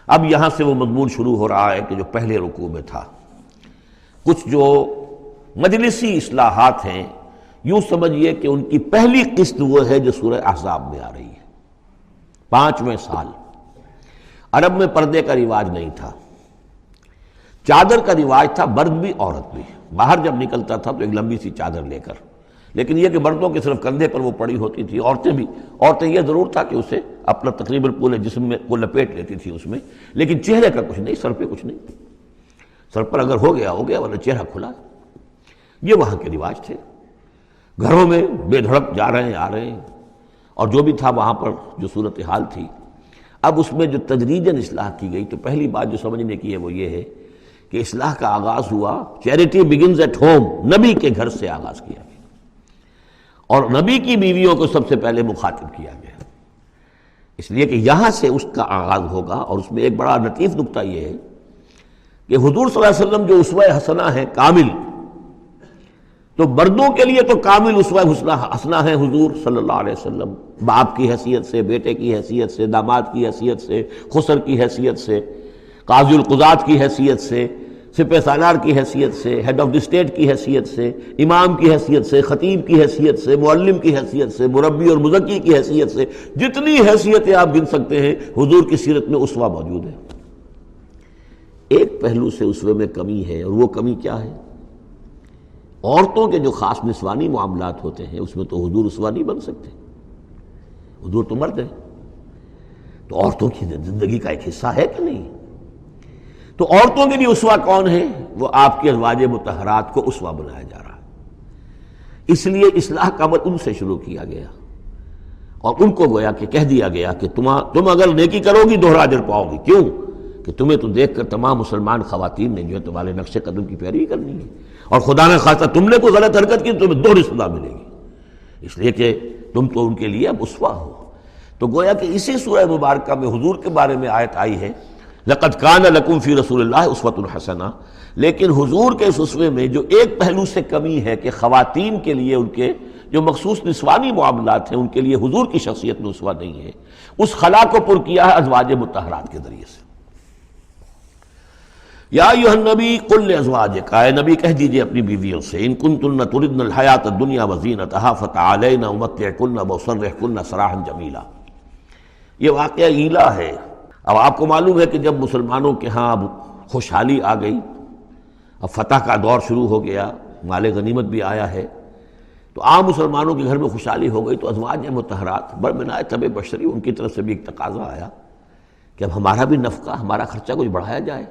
اب یہاں سے وہ مضمون شروع ہو رہا ہے کہ جو پہلے رکوع میں تھا، کچھ جو مجلسی اصلاحات ہیں، یوں سمجھیے کہ ان کی پہلی قسط وہ ہے جو سورہ احزاب میں آ رہی ہے۔ 5ویں سال عرب میں پردے کا رواج نہیں تھا، چادر کا رواج تھا، مرد بھی عورت بھی، باہر جب نکلتا تھا تو ایک لمبی سی چادر لے کر، لیکن یہ کہ مردوں کے صرف کندھے پر وہ پڑی ہوتی تھی، عورتیں یہ ضرور تھا کہ اسے اپنا تقریباً پورے جسم میں وہ لپیٹ لیتی تھی اس میں، لیکن چہرے کا کچھ نہیں، سر پہ کچھ نہیں، سر پر اگر ہو گیا ورنہ چہرہ کھلا۔ یہ وہاں کے رواج تھے، گھروں میں بے دھڑک جا رہے ہیں آ رہے ہیں، اور جو بھی تھا وہاں پر جو صورتحال تھی۔ اب اس میں جو تدریجاً اصلاح کی گئی تو پہلی بات جو سمجھنے کی ہے وہ یہ ہے کہ اصلاح کا آغاز ہوا، چیریٹی بگنز ایٹ ہوم، نبی کے گھر سے آغاز کیا گیا، اور نبی کی بیویوں کو سب سے پہلے مخاطب کیا گیا، اس لیے کہ یہاں سے اس کا آغاز ہوگا۔ اور اس میں ایک بڑا لطیف نکتہ یہ ہے کہ حضور صلی اللہ علیہ وسلم جو اسوہ حسنہ ہے کامل، تو مردوں کے لیے تو کامل اسوہ حسنہ ہے حضور صلی اللہ علیہ وسلم، باپ کی حیثیت سے، بیٹے کی حیثیت سے، داماد کی حیثیت سے، خسر کی حیثیت سے، قاضی القضات کی حیثیت سے، سپہ سالار کی حیثیت سے، ہیڈ آف دی اسٹیٹ کی حیثیت سے، امام کی حیثیت سے، خطیب کی حیثیت سے، معلم کی حیثیت سے، مربی اور مزکی کی حیثیت سے، جتنی حیثیتیں آپ گن سکتے ہیں حضور کی سیرت میں اسوہ موجود ہے۔ ایک پہلو سے اسوے میں کمی ہے، اور وہ کمی کیا ہے؟ عورتوں کے جو خاص نسوانی معاملات ہوتے ہیں اس میں تو حضور اسوہ نہیں بن سکتے، حضور تو مرد ہیں، تو عورتوں کی زندگی کا ایک حصہ ہے کہ نہیں؟ تو عورتوں کے لیے اسوہ کون ہے؟ وہ آپ کے ازواج مطہرات کو اسوہ بنایا جا رہا ہے، اس لیے اصلاح کا عمل ان سے شروع کیا گیا، اور ان کو گویا کہ کہہ دیا گیا کہ تم اگر نیکی کرو گی دوہرا اجر پاؤ گی، کیوں کہ تمہیں تو دیکھ کر تمام مسلمان خواتین نے جو ہے تمہارے نقش قدم کی پیروی کرنی ہے، اور خدا نہ خواستہ تم نے کوئی غلط حرکت کی تو تمہیں دوہری سزا ملے گی، اس لیے کہ تم تو ان کے لیے اب اسوہ ہو۔ تو گویا کہ اسی سورہ مبارکہ میں حضور کے بارے میں آیت آئی ہے لَقَدْ كَانَ لَكُمْ فِي رَسُولِ اللَّهِ أُسْوَةٌ حَسَنَةٌ، لیکن حضور کے اس اسوے میں جو ایک پہلو سے کمی ہے کہ خواتین کے لیے ان کے جو مخصوص نسوانی معاملات ہیں ان کے لیے حضور کی شخصیت میں اسوہ نہیں ہے، اس خلا کو پر کیا ہے ازواج مطہرات کے ذریعے سے۔ یا ایھا النبی قل لازواجک، اے نبی کہہ دیجئے اپنی بیویوں سے، ان کنتن تردن الحیاۃ الدنیا وزینتہا فتعالین امتعکن واسرحکن سراحا جمیلا۔ یہ واقعہ ایلا ہے۔ اب آپ کو معلوم ہے کہ جب مسلمانوں کے ہاں اب خوشحالی آ گئی، اب فتح کا دور شروع ہو گیا، مال غنیمت بھی آیا ہے، تو عام مسلمانوں کے گھر میں خوشحالی ہو گئی، تو ازواج مطہرات بڑھ طبع بشری ان کی طرف سے بھی ایک تقاضا آیا کہ اب ہمارا بھی نفقہ، ہمارا خرچہ کچھ بڑھایا جائے۔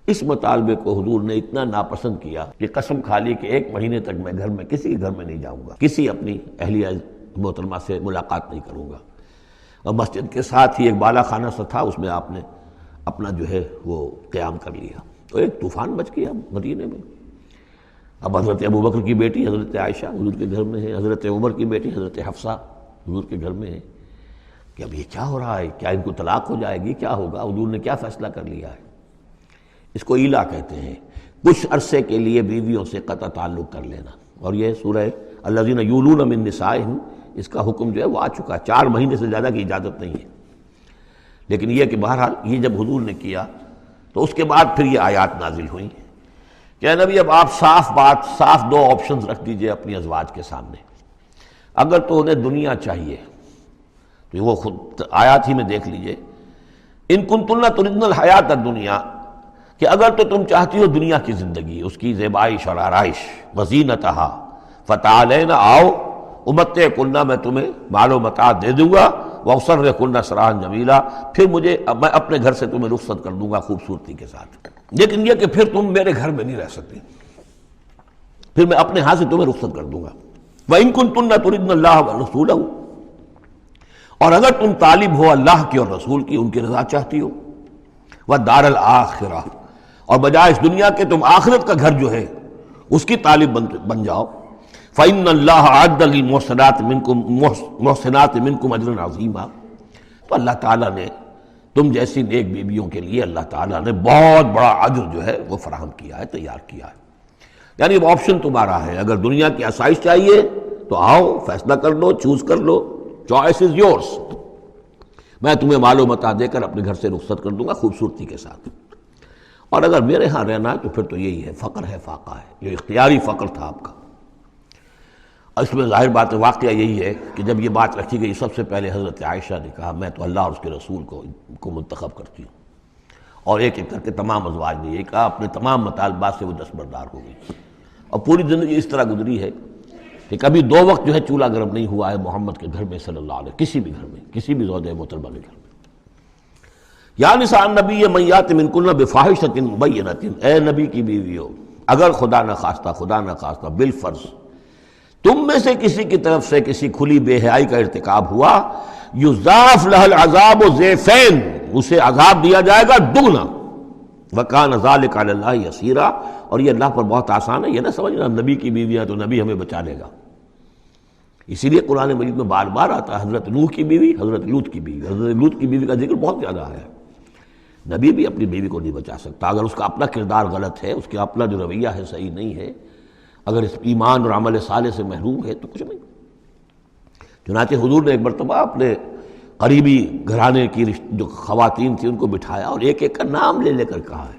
اس مطالبے کو حضور نے اتنا ناپسند کیا کہ قسم کھا لی کہ 1 مہینے تک میں گھر میں کسی کے گھر میں نہیں جاؤں گا، کسی اپنی اہلیہ محترمہ سے ملاقات نہیں کروں گا، اور مسجد کے ساتھ ہی ایک بالا خانہ سا تھا، اس میں آپ نے اپنا جو ہے وہ قیام کر لیا، تو ایک طوفان مچ گیا مدینے میں۔ اب حضرت ابوبکر کی بیٹی حضرت عائشہ حضور کے گھر میں ہے، حضرت عمر کی بیٹی حضرت حفصہ حضور کے گھر میں ہے، کہ اب یہ کیا ہو رہا ہے، کیا ان کو طلاق ہو جائے گی، کیا ہوگا، حضور نے کیا فیصلہ کر لیا ہے؟ اس کو ایلا کہتے ہیں، کچھ عرصے کے لیے بیویوں سے قطع تعلق کر لینا، اور یہ سورہ الذین یولون من نسائہم، اس کا حکم جو ہے وہ آ چکا ہے، 4 مہینے سے زیادہ کی اجازت نہیں ہے۔ لیکن یہ کہ بہرحال یہ جب حضور نے کیا تو اس کے بعد پھر یہ آیات نازل ہوئیں کہ اے نبی اب آپ صاف 2 آپشنز رکھ دیجئے اپنی ازواج کے سامنے، اگر تو انہیں دنیا چاہیے تو وہ خود آیات ہی میں دیکھ لیجئے، ان کنتن تردن الحیات الدنیا، کہ اگر تو تم چاہتی ہو دنیا کی زندگی، اس کی زیبائش اور آرائش، وزینتہا فتعالین، آؤ امتعکن، میں تمہیں مال و متاع دے دوں گا، واسرحکن سراحا جمیلا، پھر میں اپنے گھر سے تمہیں رخصت کر دوں گا خوبصورتی کے ساتھ، لیکن یہ کہ پھر تم میرے گھر میں نہیں رہ سکتی، پھر میں اپنے ہاتھ سے تمہیں رخصت کر دوں گا۔ وَإِن كُنتُنَّ تُرِدْنَ اللَّهَ وَرَسُولَهُ، اور اگر تم طالب ہو اللہ کی اور رسول کی، ان کی رضا چاہتی ہو، وَالدَّارَ الْآخِرَةَ، اور بجائے اس دنیا کے تم آخرت کا گھر جو ہے اس کی طالب بن جاؤ، فَإِنَّ اللَّهَ أَعَدَّ لِلْمُحْسِنَاتِ مِنْكُمْ أَجْرًا عَظِيمًا، تو اللہ تعالیٰ نے تم جیسی نیک بیویوں کے لیے اللہ تعالیٰ نے بہت بڑا اجر جو ہے وہ فراہم کیا ہے، تیار کیا ہے۔ یعنی اب آپشن تمہارا ہے، اگر دنیا کی آسائش چاہیے تو آؤ، فیصلہ کر لو، چوز کر لو، چوائس از یورس۔ میں تمہیں مال و متاع دے کر اپنے گھر سے رخصت کر دوں گا خوبصورتی کے ساتھ، اور اگر میرے ہاں رہنا ہے تو پھر تو یہی ہے، فقر ہے، فاقہ ہے، جو اختیاری فقر تھا آپ کا۔ اور اس میں ظاہر بات واقعہ یہی ہے کہ جب یہ بات رکھی گئی سب سے پہلے حضرت عائشہ نے کہا میں تو اللہ اور اس کے رسول کو منتخب کرتی ہوں، اور ایک ایک کر کے تمام ازواج نے یہ کہا، اپنے تمام مطالبات سے وہ دستبردار ہو گئی، اور پوری زندگی اس طرح گزری ہے کہ کبھی 2 وقت جو ہے چولہا گرم نہیں ہوا ہے محمد کے گھر میں صلی اللہ علیہ، کسی بھی گھر میں، کسی بھی زوجہ محترمہ کے گھر میں۔ یا نساء النبی من یات منکن بفاحشۃ مبینۃ، اے نبی کی بیویوں، اگر خدا نخواستہ بالفرض تم میں سے کسی کی طرف سے کسی کھلی بے حیائی کا ارتکاب ہوا، یضاعف لها العذاب ضعفین، اسے عذاب دیا جائے گا دگنا، وکان ذلک علی اللہ یسیرا، اور یہ اللہ پر بہت آسان ہے، یہ نہ سمجھنا نبی کی بیویاں تو نبی ہمیں بچا لے گا۔ اسی لیے قرآن مجید میں بار بار آتا ہے حضرت نوح کی بیوی، حضرت لوط کی بیوی، حضرت لوط کی بیوی کا ذکر بہت زیادہ ہے۔ نبی بھی اپنی بیوی کو نہیں بچا سکتا، اگر اس کا اپنا کردار غلط ہے، اس کا اپنا جو رویہ ہے صحیح نہیں ہے، اگر اس ایمان اور عمل صالح سے محروم ہے تو کچھ نہیں۔ چنانچہ حضور نے ایک مرتبہ اپنے قریبی گھرانے کی جو خواتین تھیں ان کو بٹھایا اور ایک ایک کا نام لے کر کہا ہے،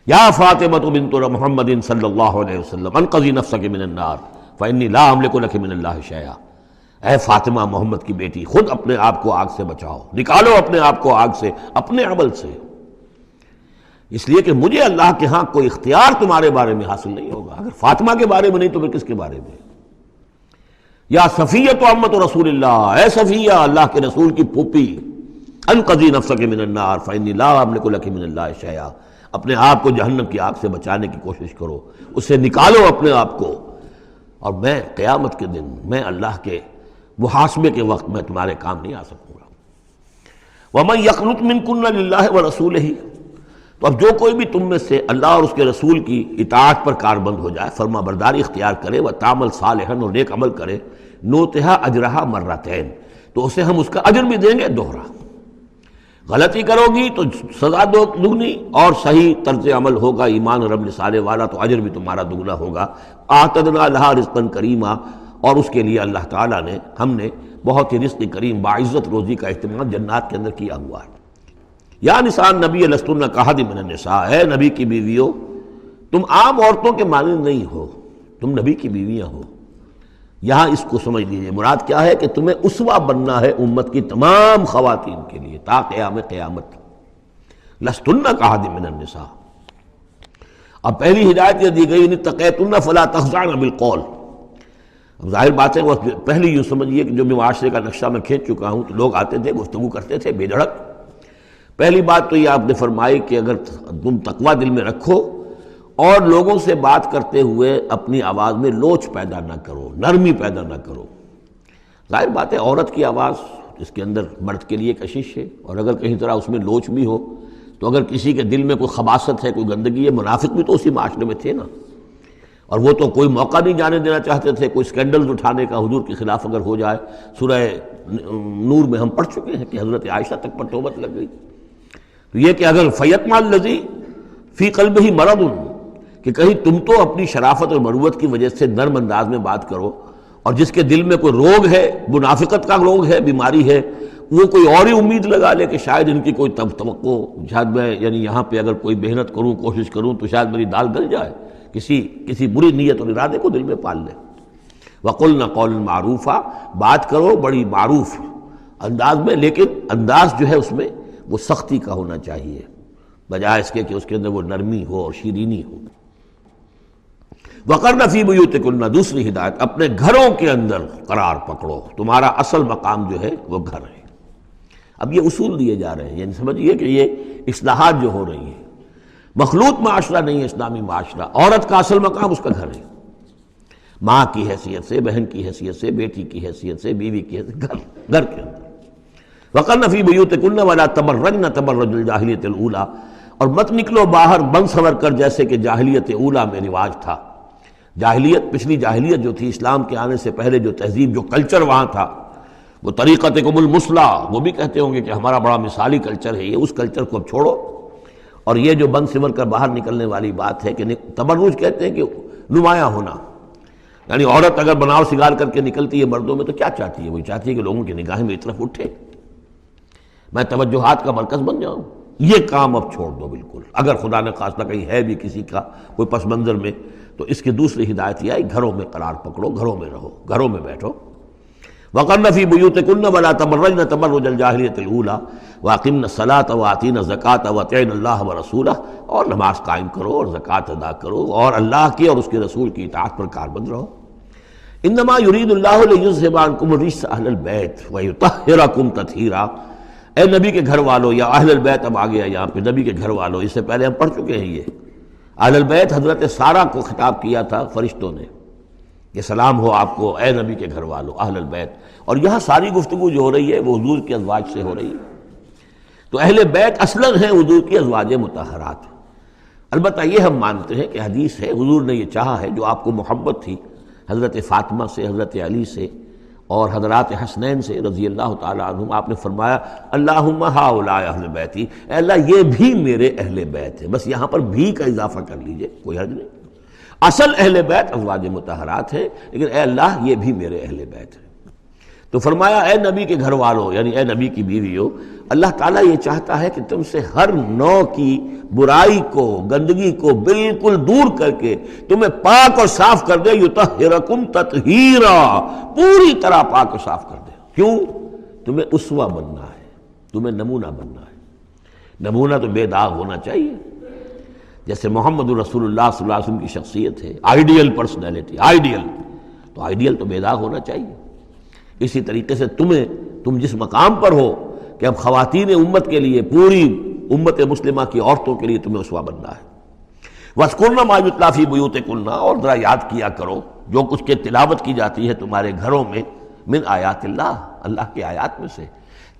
یا فاطمہ بنت محمد صلی اللہ علیہ وسلم انقذی نفسک من النار فانی لا املک لک من اللہ شیئا، اے فاطمہ محمد کی بیٹی، خود اپنے آپ کو آگ سے بچاؤ، نکالو اپنے آپ کو آگ سے اپنے عمل سے، اس لیے کہ مجھے اللہ کے ہاں کوئی اختیار تمہارے بارے میں حاصل نہیں ہوگا، اگر فاطمہ کے بارے میں نہیں تو پھر کس کے بارے میں؟ یا صفیہ امت رسول اللہ، اے صفیہ اللہ کے رسول کی پھوپھی، انقذی نفسک من النار فانی لا املک لک من اللہ شیئا، اپنے آپ کو جہنم کی آگ سے بچانے کی کوشش کرو، اس سے نکالو اپنے آپ کو، اور میں قیامت کے دن، میں اللہ کے محاسبے کے وقت میں تمہارے کام نہیں آ سکوں گا۔ وَمَن يَقْنُتْ مِنكُنَّ لِلَّهِ وَرَسُولِهِ، تو اب جو کوئی بھی تم میں سے اللہ اور اس کے رسول کی اطاعت پر کاربند ہو جائے، فرما برداری اختیار کرے، وَتَعْمَلْ صَالِحًا، اور نیک عمل کرے، نُؤْتِهَا أَجْرَهَا مَرَّتَيْن، تو اسے ہم اس کا اجر بھی دیں گے دوہرا۔ غلطی کرو گی تو سزا دگنی، اور صحیح طرز عمل ہوگا ایمان اور عمل صالح والا تو اجر بھی تمہارا دگنا ہوگا۔ اعتدنا لها رزقا کریما، اور اس کے لیے اللہ تعالیٰ نے، ہم نے بہت ہی رزق کریم باعزت روزی کا اہتمام جنات کے اندر کیا ہوا ہے۔ یا نساء النبی لستن کاحد من النساء، اے نبی کی بیویوں تم عام عورتوں کے مانند نہیں ہو، تم نبی کی بیویاں ہو۔ یہاں اس کو سمجھ لیجیے، مراد کیا ہے کہ تمہیں اسوہ بننا ہے امت کی تمام خواتین کے لیے تا قیام قیامت۔ لستن کاحد من النساء، اب پہلی ہدایت یہ دی گئی ان اتقیتن فلا تخضعن بالقول۔ اب ظاہر بات ہے وہ پہلی یوں سمجھیے کہ جو بھی معاشرے کا نقشہ میں کھینچ چکا ہوں تو لوگ آتے تھے گفتگو کرتے تھے بے دھڑک۔ پہلی بات تو یہ آپ نے فرمائی کہ اگر تم تقویٰ دل میں رکھو اور لوگوں سے بات کرتے ہوئے اپنی آواز میں لوچ پیدا نہ کرو، نرمی پیدا نہ کرو۔ ظاہر بات ہے عورت کی آواز اس کے اندر مرد کے لیے کشش ہے، اور اگر کہیں طرح اس میں لوچ بھی ہو تو اگر کسی کے دل میں کوئی خباثت ہے، کوئی گندگی ہے، منافق بھی تو اسی معاشرے میں تھے نا، اور وہ تو کوئی موقع نہیں جانے دینا چاہتے تھے کوئی سکینڈلز اٹھانے کا حضور کے خلاف اگر ہو جائے۔ سورہ نور میں ہم پڑھ چکے ہیں کہ حضرت عائشہ تک پر توبت لگ گئی۔ تو یہ کہ اگر فیطمع الذی فی قلبہ مرض، کہ کہیں تم تو اپنی شرافت اور مروت کی وجہ سے نرم انداز میں بات کرو، اور جس کے دل میں کوئی روگ ہے، منافقت کا روگ ہے، بیماری ہے، وہ کوئی اور ہی امید لگا لے کہ شاید ان کی کوئی توقع، شاید میں یعنی یہاں پہ اگر کوئی محنت کروں، کوشش کروں تو شاید میری دال گل جائے، کسی بری نیت اور ارادے کو دل میں پال لے۔ وَقُلْنَ قَوْلًا مَعْرُوفًا، بات کرو بڑی معروف انداز میں، لیکن انداز جو ہے اس میں وہ سختی کا ہونا چاہیے بجائے اس کے کہ اس کے اندر وہ نرمی ہو اور شیرینی ہو۔ وَقَرْنَ فِي بُيُوتِكُنَّ، دوسری ہدایت، اپنے گھروں کے اندر قرار پکڑو، تمہارا اصل مقام جو ہے وہ گھر ہے۔ اب یہ اصول دیے جا رہے ہیں، یعنی سمجھیے کہ یہ اصلاحات جو ہو رہی ہیں، مخلوط معاشرہ نہیں ہے اسلامی معاشرہ، عورت کا اصل مقام اس کا گھر ہے، ماں کی حیثیت سے، بہن کی حیثیت سے، بیٹی کی حیثیت سے، بیوی کی حیثیت، گھر کے اندر۔ وَقَرْنَ فِي بُيُوتِكُنَّ وَلَا تَبَرَّجْنَ تَبَرُّجَ الْجَاهِلِيَّةِ الْأُولَىٰ، اور مت نکلو باہر بن سنور کر جیسے کہ جاہلیت اولیٰ میں رواج تھا۔ جاہلیت، پچھلی جاہلیت جو تھی اسلام کے آنے سے پہلے، جو تہذیب، جو کلچر وہاں تھا، وہ طریقتکم المثلیٰ، وہ بھی کہتے ہوں گے کہ ہمارا بڑا مثالی کلچر ہے یہ، اس کلچر کو اب چھوڑو۔ اور یہ جو بن سمر کر باہر نکلنے والی بات ہے کہ تبرج کہتے ہیں کہ نمایاں ہونا، یعنی عورت اگر بناؤ سگار کر کے نکلتی ہے مردوں میں تو کیا چاہتی ہے؟ وہ چاہتی ہے کہ لوگوں کی نگاہیں میری طرف اٹھے، میں توجہات کا مرکز بن جاؤں؟ یہ کام اب چھوڑ دو بالکل. اگر خدا نے خواستہ کہیں ہے بھی کسی کا کوئی پس منظر میں، تو اس کی دوسری ہدایت یہ آئی، گھروں میں قرار پکڑو، گھروں میں رہو، گھروں میں بیٹھو. وَقَرْنَ فِي بُيُوتِكُنَّ وَلَا تَبَرَّجْنَ تَبَرُّجَ الْجَاهِلِيَّةِ الْأُولَىٰ وَأَقِمْنَ الصَّلَاةَ وَآتِينَ الزَّكَاةَ وَأَطِعْنَ اللَّهَ وَرَسُولَهُ، اور نماز قائم کرو اور زکوٰۃ ادا کرو اور اللہ کی اور اس کے رسول کی اطاعت پر کاربند رہو. انما یرید اللہ لیذھب عنکم الرجس اہل البیت ویطہرکم تطہیرا. اے نبی کے گھر والو، یا اہل البیت اب آ گیا یہاں پہ، نبی کے گھر والو، اس سے پہلے ہم پڑھ چکے ہیں. یہ اہل البیت حضرت سارہ کو خطاب کیا تھا فرشتوں نے کہ سلام ہو آپ کو اے نبی کے گھر والو اہل البیت. اور یہاں ساری گفتگو جو ہو رہی ہے وہ حضور کے ازواج سے ہو رہی ہے. تو اہل بیت اصلاً ہیں حضور کی ازواج مطہرات. البتہ یہ ہم مانتے ہیں کہ حدیث ہے، حضور نے یہ چاہا ہے، جو آپ کو محبت تھی حضرت فاطمہ سے، حضرت علی سے اور حضرات حسنین سے رضی اللہ تعالیٰ عنہم، آپ نے فرمایا اللہم ہؤلاء اہل بیتی، اے اللہ یہ بھی میرے اہل بیت ہیں. بس یہاں پر بھی کا اضافہ کر لیجئے، کوئی حرج نہیں. اصل اہل بیت ازواج مطہرات ہیں، لیکن اے اللہ یہ بھی میرے اہل بیت ہیں. تو فرمایا اے نبی کے گھر والوں، یعنی اے نبی کی بیویوں، اللہ تعالیٰ یہ چاہتا ہے کہ تم سے ہر نوع کی برائی کو، گندگی کو بالکل دور کر کے تمہیں پاک اور صاف کر دے. یطہرکم تطہیرا، پوری طرح پاک اور صاف کر دے. کیوں؟ تمہیں اسوہ بننا ہے، تمہیں نمونہ بننا ہے. نمونہ تو بے داغ ہونا چاہیے، جیسے محمد رسول اللہ صلی اللہ علیہ وسلم کی شخصیت ہے، آئیڈیل پرسنالٹی، آئیڈیل، تو آئیڈیل تو بے داغ ہونا چاہیے. اسی طریقے سے تم جس مقام پر ہو کہ اب خواتین امت کے لیے، پوری امت مسلمہ کی عورتوں کے لیے تمہیں اسوہ بننا ہے. وَاذْكُرْنَ مَا يُتْلَىٰ فِي بُيُوتِكُنَّ، اور ذرا یاد کیا کرو جو کچھ کے تلاوت کی جاتی ہے تمہارے گھروں میں، من آیات اللہ، اللہ کی آیات میں سے.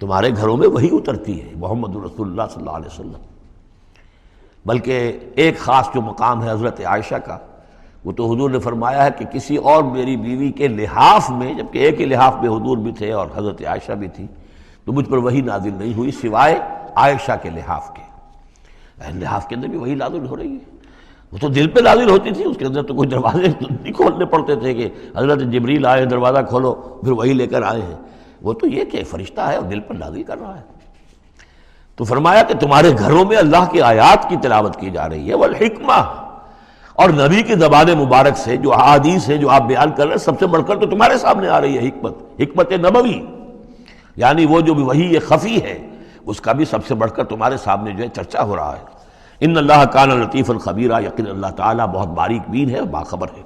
تمہارے گھروں میں وہی اترتی ہے، محمد رسول اللہ صلی اللہ علیہ وسلم. بلکہ ایک خاص جو مقام ہے حضرت عائشہ کا، وہ تو حضور نے فرمایا ہے کہ کسی اور میری بیوی کے لحاف میں، جبکہ ایک ہی لحاف میں حضور بھی تھے اور حضرت عائشہ بھی تھی، تو مجھ پر وہی نازل نہیں ہوئی سوائے عائشہ کے لحاف کے. لحاف کے اندر بھی وہی نازل ہو رہی ہے. وہ تو دل پہ نازل ہوتی تھی، اس کے اندر تو کوئی دروازے نہیں کھولنے پڑتے تھے کہ حضرت جبریل آئے دروازہ کھولو پھر وہی لے کر آئے ہیں. وہ تو یہ کہ فرشتہ ہے اور دل پر نازل کر رہا ہے. تو فرمایا کہ تمہارے گھروں میں اللہ کی آیات کی تلاوت کی جا رہی ہے، والحکمہ، اور نبی کی زبان مبارک سے جو احادیث ہے جو آپ بیان کر رہے ہیں، سب سے بڑھ کر تو تمہارے سامنے آ رہی ہے حکمت نبوی، یعنی وہ جو وحی خفی ہے اس کا بھی سب سے بڑھ کر تمہارے سامنے جو ہے چرچا ہو رہا ہے. ان اللہ کان لطیفا خبیرا، یقین اللہ تعالیٰ بہت باریک بین ہے اور باخبر ہے.